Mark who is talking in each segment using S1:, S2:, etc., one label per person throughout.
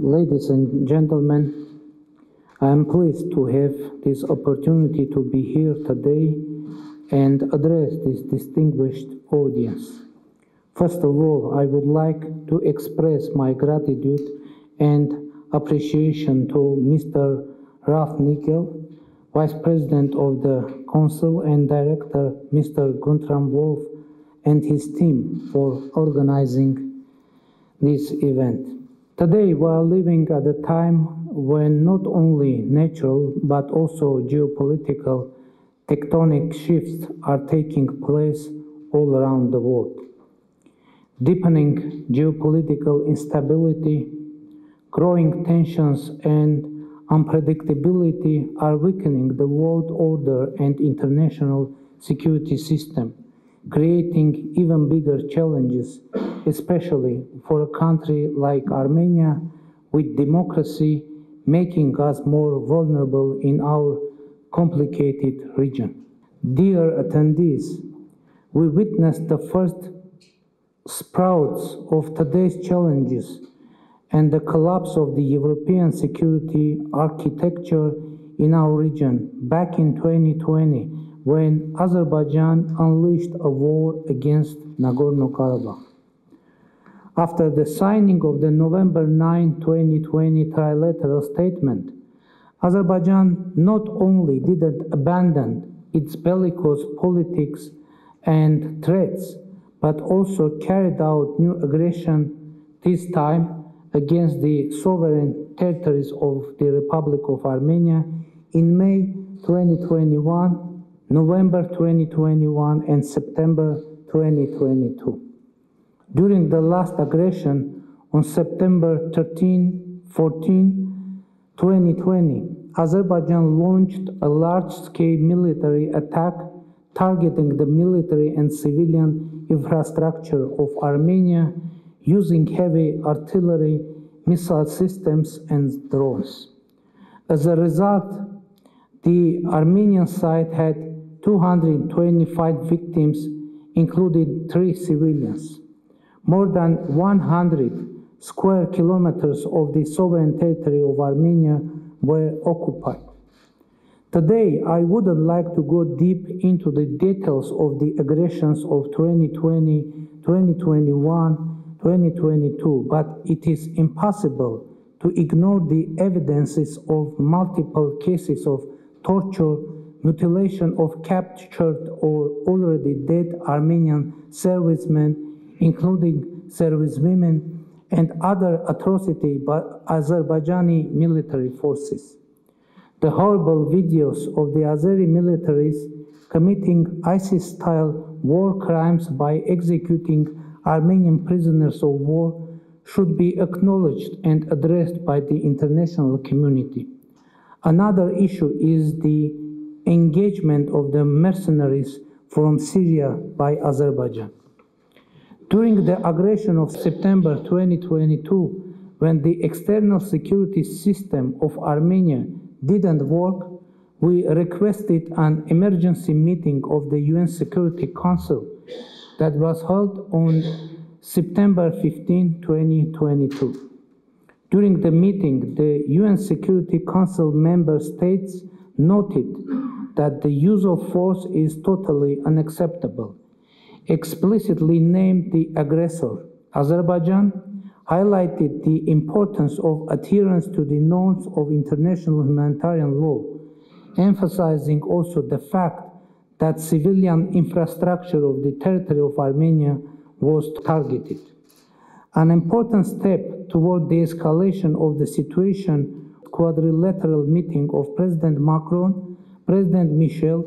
S1: ladies and gentlemen, I am pleased to have this opportunity to be here today and address this distinguished audience. First of all, I would like to express my gratitude and appreciation to Mr. Ralph Nickel, Vice President of the Council, and Director Mr. Guntram Wolf and his team for organizing this event. Today, we are living at a time when not only natural but also geopolitical tectonic shifts are taking place all around the world. Deepening geopolitical instability, growing tensions, and unpredictability are weakening the world order and international security system, creating even bigger challenges, especially for a country like Armenia, with democracy making us more vulnerable in our complicated region. Dear attendees, we witnessed the first sprouts of today's challenges and the collapse of the European security architecture in our region back in 2020, when Azerbaijan unleashed a war against Nagorno-Karabakh. After the signing of the November 9, 2020 trilateral statement, Azerbaijan not only didn't abandon its bellicose politics and threats, but also carried out new aggression, this time against the sovereign territories of the Republic of Armenia in May 2021, November 2021, and September 2022. During the last aggression on September 13-14, 2020, Azerbaijan launched a large-scale military attack targeting the military and civilian infrastructure of Armenia using heavy artillery, missile systems, and drones. As a result, the Armenian side had 225 victims, including 3 civilians. More than 100 square kilometers of the sovereign territory of Armenia were occupied. Today, I wouldn't like to go deep into the details of the aggressions of 2020, 2021, 2022, but it is impossible to ignore the evidences of multiple cases of torture, mutilation of captured or already dead Armenian servicemen, including servicewomen, and other atrocities by Azerbaijani military forces. The horrible videos of the Azeri militaries committing ISIS-style war crimes by executing Armenian prisoners of war should be acknowledged and addressed by the international community. Another issue is the engagement of the mercenaries from Syria by Azerbaijan. During the aggression of September 2022, when the external security system of Armenia didn't work, we requested an emergency meeting of the UN Security Council that was held on September 15, 2022. During the meeting, the UN Security Council member states noted that the use of force is totally unacceptable, explicitly named the aggressor. Azerbaijan highlighted the importance of adherence to the norms of international humanitarian law, emphasizing also the fact that civilian infrastructure of the territory of Armenia was targeted. An important step toward the escalation of the situation, quadrilateral meeting of President Macron, President Michel,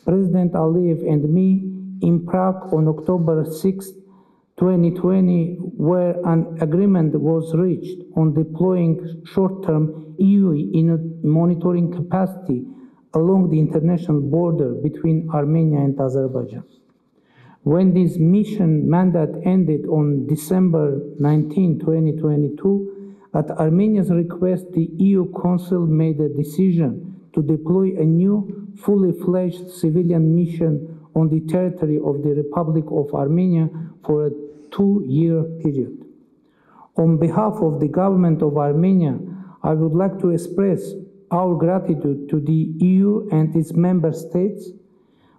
S1: President Aliyev, and me in Prague on October 6, 2020, where an agreement was reached on deploying short-term EU in a monitoring capacity along the international border between Armenia and Azerbaijan. When this mission mandate ended on December 19, 2022, at Armenia's request, the EU Council made a decision to deploy a new, fully fledged civilian mission on the territory of the Republic of Armenia for a 2-year period. On behalf of the government of Armenia, I would like to express our gratitude to the EU and its member states,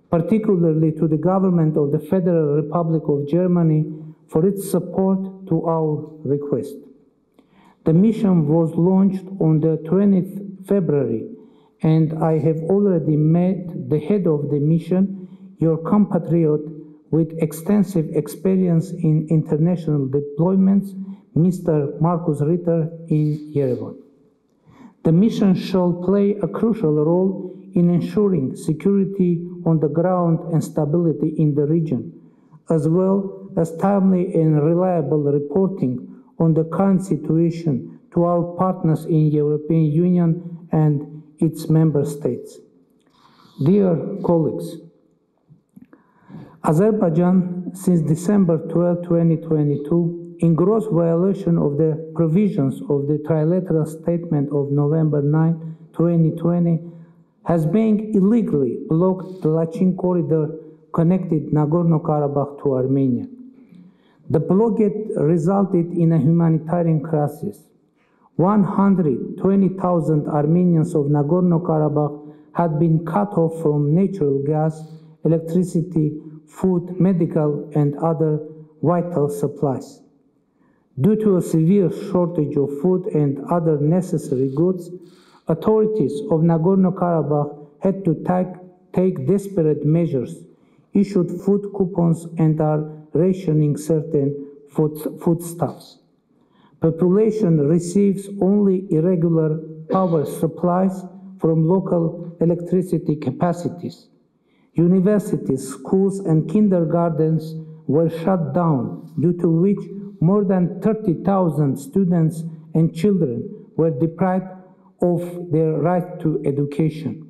S1: particularly to the government of the Federal Republic of Germany for its support to our request. The mission was launched on the 20th February, and I have already met the head of the mission, your compatriot with extensive experience in international deployments, Mr. Markus Ritter in Yerevan. The mission shall play a crucial role in ensuring security on the ground and stability in the region, as well as timely and reliable reporting on the current situation to our partners in the European Union and its member states. Dear colleagues, Azerbaijan, since December 12, 2022, in gross violation of the provisions of the trilateral statement of November 9, 2020, has been illegally blocked the Lachin corridor connected Nagorno-Karabakh to Armenia. The blockade resulted in a humanitarian crisis. 120,000 Armenians of Nagorno-Karabakh had been cut off from natural gas, electricity, food, medical, and other vital supplies. Due to a severe shortage of food and other necessary goods, authorities of Nagorno-Karabakh had to take desperate measures, issued food coupons, and are rationing certain foodstuffs. Population receives only irregular power supplies from local electricity capacities. Universities, schools, and kindergartens were shut down, due to which more than 30,000 students and children were deprived of their right to education.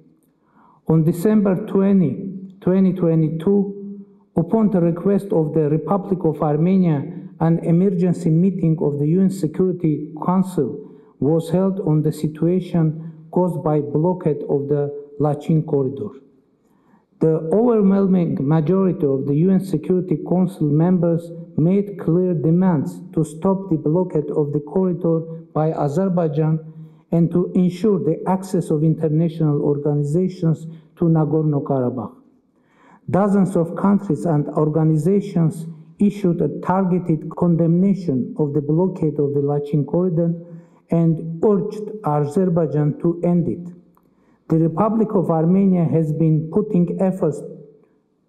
S1: On December 20, 2022, upon the request of the Republic of Armenia, an emergency meeting of the UN Security Council was held on the situation caused by blockade of the Lachin corridor. The overwhelming majority of the UN Security Council members made clear demands to stop the blockade of the corridor by Azerbaijan and to ensure the access of international organizations to Nagorno-Karabakh. Dozens of countries and organizations issued a targeted condemnation of the blockade of the Lachin corridor and urged Azerbaijan to end it. The Republic of Armenia has been putting efforts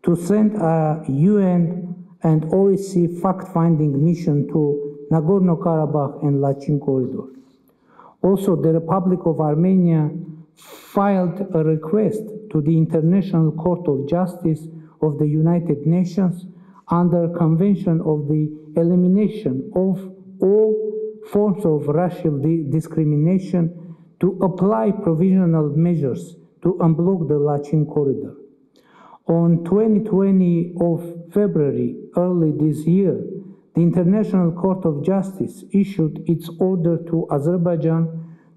S1: to send a UN and OSCE fact-finding mission to Nagorno-Karabakh and Lachin corridor. Also, the Republic of Armenia filed a request to the International Court of Justice of the United Nations under Convention of the Elimination of all forms of racial discrimination to apply provisional measures to unblock the Lachin corridor. On 20 of February, early this year, the International Court of Justice issued its order to Azerbaijan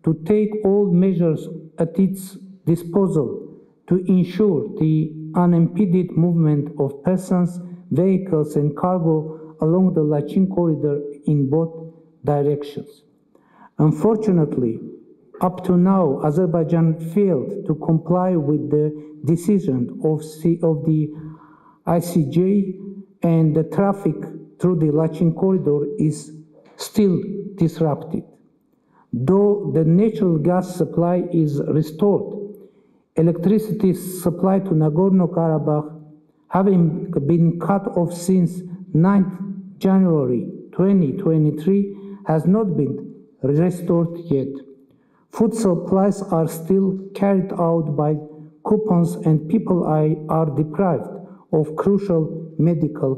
S1: to take all measures at its disposal to ensure the unimpeded movement of persons, vehicles, and cargo along the Lachin corridor in both directions. Unfortunately, up to now, Azerbaijan failed to comply with the decision of the ICJ, and the traffic through the Lachin corridor is still disrupted. Though the natural gas supply is restored, electricity supply to Nagorno-Karabakh, having been cut off since 9 January 2023, has not been restored yet. Food supplies are still carried out by coupons, and people are deprived of crucial medical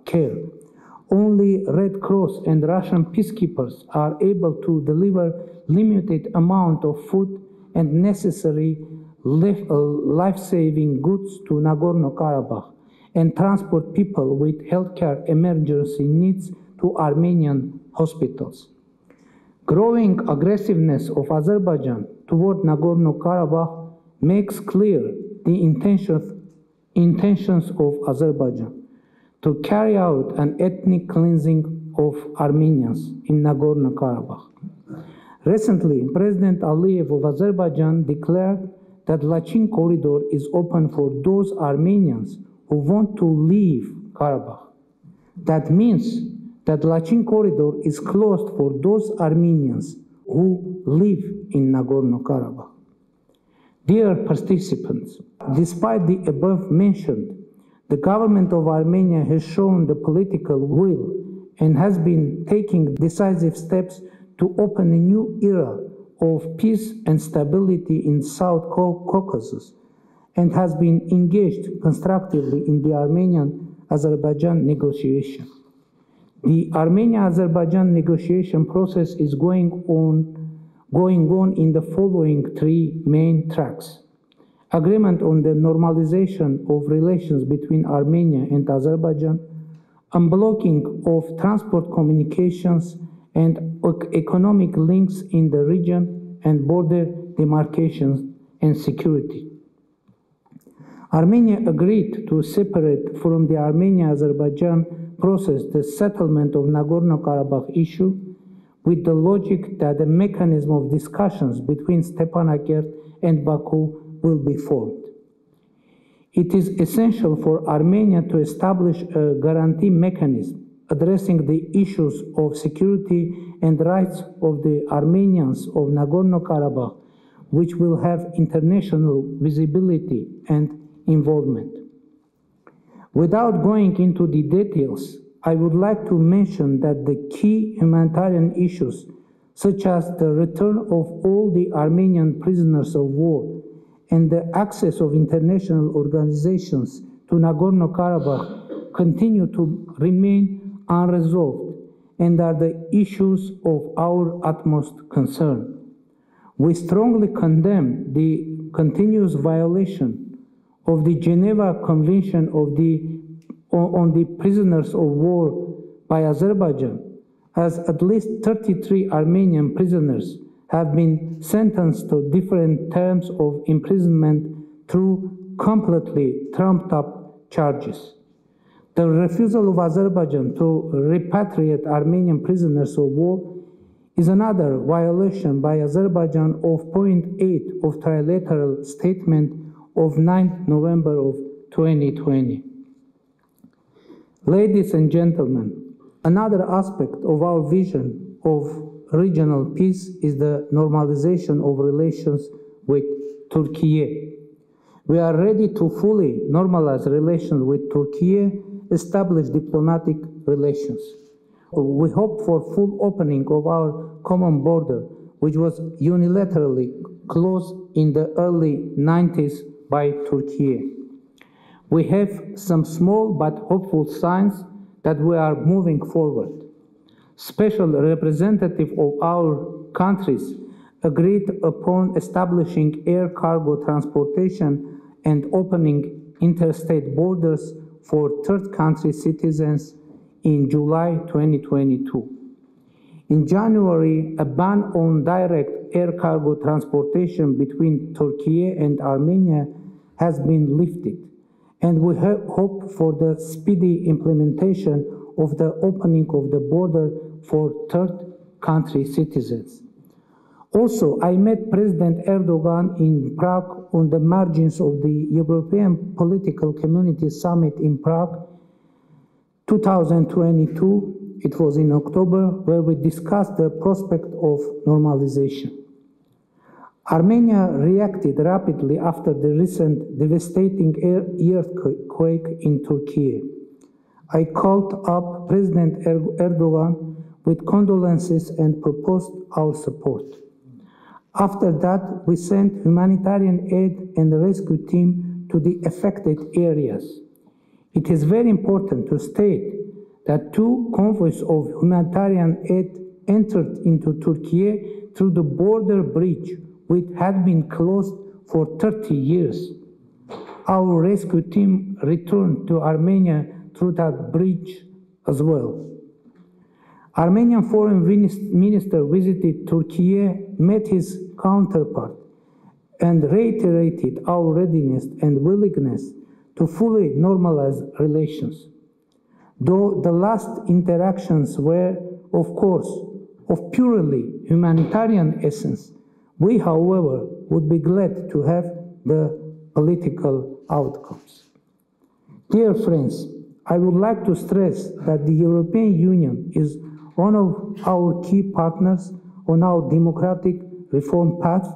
S1: care. Only Red Cross and Russian peacekeepers are able to deliver limited amount of food and necessary life-saving goods to Nagorno-Karabakh and transport people with healthcare emergency needs to Armenian hospitals. Growing aggressiveness of Azerbaijan toward Nagorno-Karabakh makes clear the intentions of Azerbaijan to carry out an ethnic cleansing of Armenians in Nagorno-Karabakh. Recently, President Aliyev of Azerbaijan declared that Lachin corridor is open for those Armenians who want to leave Karabakh. That means that Lachin corridor is closed for those Armenians who live in Nagorno-Karabakh. Dear participants, despite the above mentioned, the government of Armenia has shown the political will and has been taking decisive steps to open a new era of peace and stability in South Caucasus and has been engaged constructively in the Armenian-Azerbaijan negotiation. The Armenia-Azerbaijan negotiation process is going on in the following three main tracks: agreement on the normalization of relations between Armenia and Azerbaijan, unblocking of transport communications and economic links in the region, and border demarcations and security. Armenia agreed to separate from the Armenia-Azerbaijan process the settlement of Nagorno-Karabakh issue with the logic that a mechanism of discussions between Stepanakert and Baku will be formed. It is essential for Armenia to establish a guarantee mechanism addressing the issues of security and rights of the Armenians of Nagorno-Karabakh, which will have international visibility and involvement. Without going into the details, I would like to mention that the key humanitarian issues, such as the return of all the Armenian prisoners of war and the access of international organizations to Nagorno-Karabakh, continue to remain unresolved and are the issues of our utmost concern. We strongly condemn the continuous violation of the Geneva Convention on the prisoners of war by Azerbaijan, as at least 33 Armenian prisoners have been sentenced to different terms of imprisonment through completely trumped-up charges. The refusal of Azerbaijan to repatriate Armenian prisoners of war is another violation by Azerbaijan of point 8 of trilateral statement of 9 November of 2020. Ladies and gentlemen, another aspect of our vision of regional peace is the normalization of relations with Turkey. We are ready to fully normalize relations with Turkey, establish diplomatic relations. We hope for full opening of our common border, which was unilaterally closed in the early 90s by Turkey. We have some small but hopeful signs that we are moving forward. Special representative of our countries agreed upon establishing air cargo transportation and opening interstate borders for third country citizens in July 2022. In January, a ban on direct air cargo transportation between Turkey and Armenia has been lifted, and we hope for the speedy implementation of the opening of the border for third country citizens. Also, I met President Erdogan in Prague on the margins of the European Political Community Summit in Prague 2022. It was in October, where we discussed the prospect of normalization. Armenia reacted rapidly after the recent devastating earthquake in Turkey. I called up President Erdogan with condolences and proposed our support. After that, we sent humanitarian aid and a rescue team to the affected areas. It is very important to state that 2 convoys of humanitarian aid entered into Turkey through the border bridge, which had been closed for 30 years. Our rescue team returned to Armenia through that bridge as well. Armenian Foreign Minister visited Turkey, met his counterpart, and reiterated our readiness and willingness to fully normalize relations. Though the last interactions were, of course, of purely humanitarian essence, we, however, would be glad to have the political outcomes. Dear friends, I would like to stress that the European Union is one of our key partners on our democratic reform path.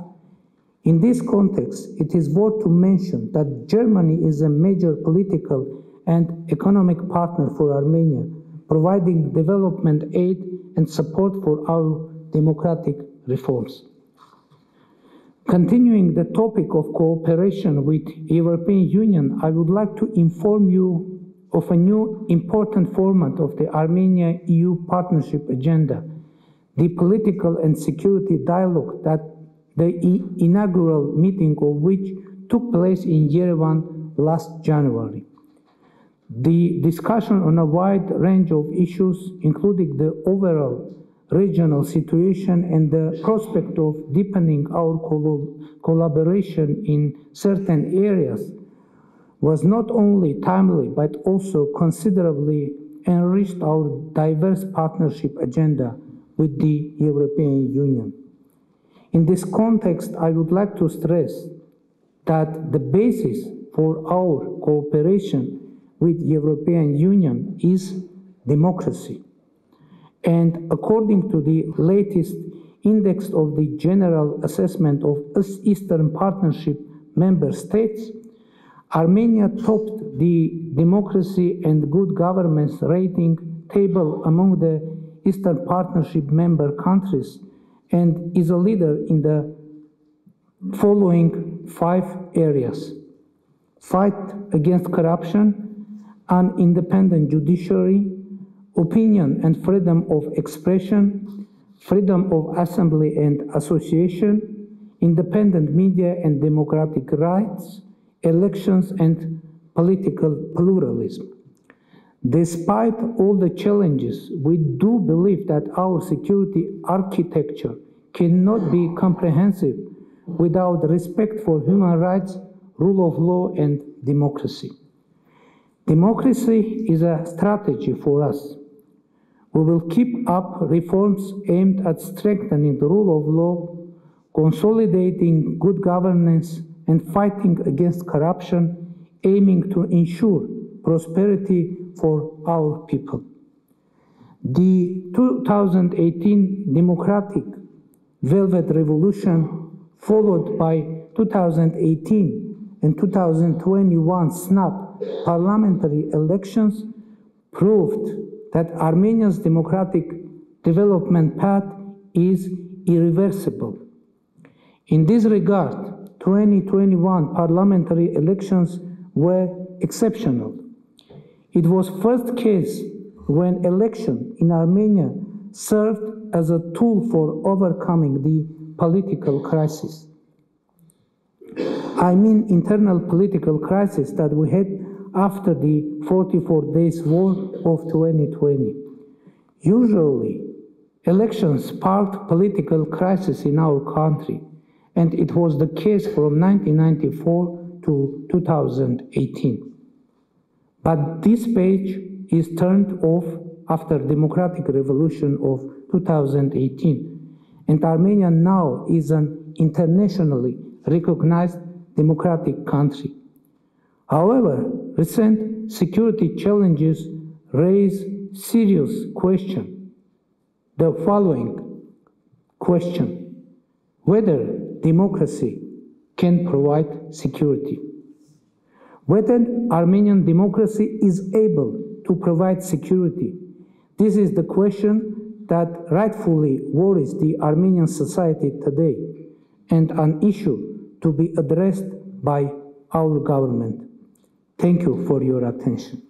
S1: In this context, it is worth to mention that Germany is a major political and economic partner for Armenia, providing development aid and support for our democratic reforms. Continuing the topic of cooperation with the European Union, I would like to inform you of a new important format of the Armenia-EU partnership agenda, the political and security dialogue that the inaugural meeting of which took place in Yerevan last January. The discussion on a wide range of issues, including the overall regional situation and the prospect of deepening our collaboration in certain areas, was not only timely but also considerably enriched our diverse partnership agenda with the European Union. In this context, I would like to stress that the basis for our cooperation with the European Union is democracy. And according to the latest index of the General Assessment of Eastern Partnership member states, Armenia topped the democracy and good governance rating table among the Eastern Partnership member countries and is a leader in the following 5 areas: fight against corruption, an independent judiciary, opinion and freedom of expression, freedom of assembly and association, independent media and democratic rights, elections and political pluralism. Despite all the challenges, we do believe that our security architecture cannot be comprehensive without respect for human rights, rule of law, and democracy. Democracy is a strategy for us. We will keep up reforms aimed at strengthening the rule of law, consolidating good governance, and fighting against corruption, aiming to ensure prosperity for our people. The 2018 democratic Velvet Revolution, followed by 2018 and 2021 snap parliamentary elections, proved that Armenia's democratic development path is irreversible. In this regard, 2021 parliamentary elections were exceptional. It was first case when election in Armenia served as a tool for overcoming the political crisis. I mean internal political crisis that we had after the 44 days war of 2020. Usually, elections sparked political crisis in our country, and it was the case from 1994 to 2018. But this page is turned off after democratic revolution of 2018, and Armenia now is an internationally recognized democratic country. However, recent security challenges raise serious question. The following question: whether democracy can provide security. Whether Armenian democracy is able to provide security. This is the question that rightfully worries the Armenian society today, and an issue to be addressed by our government. Thank you for your attention.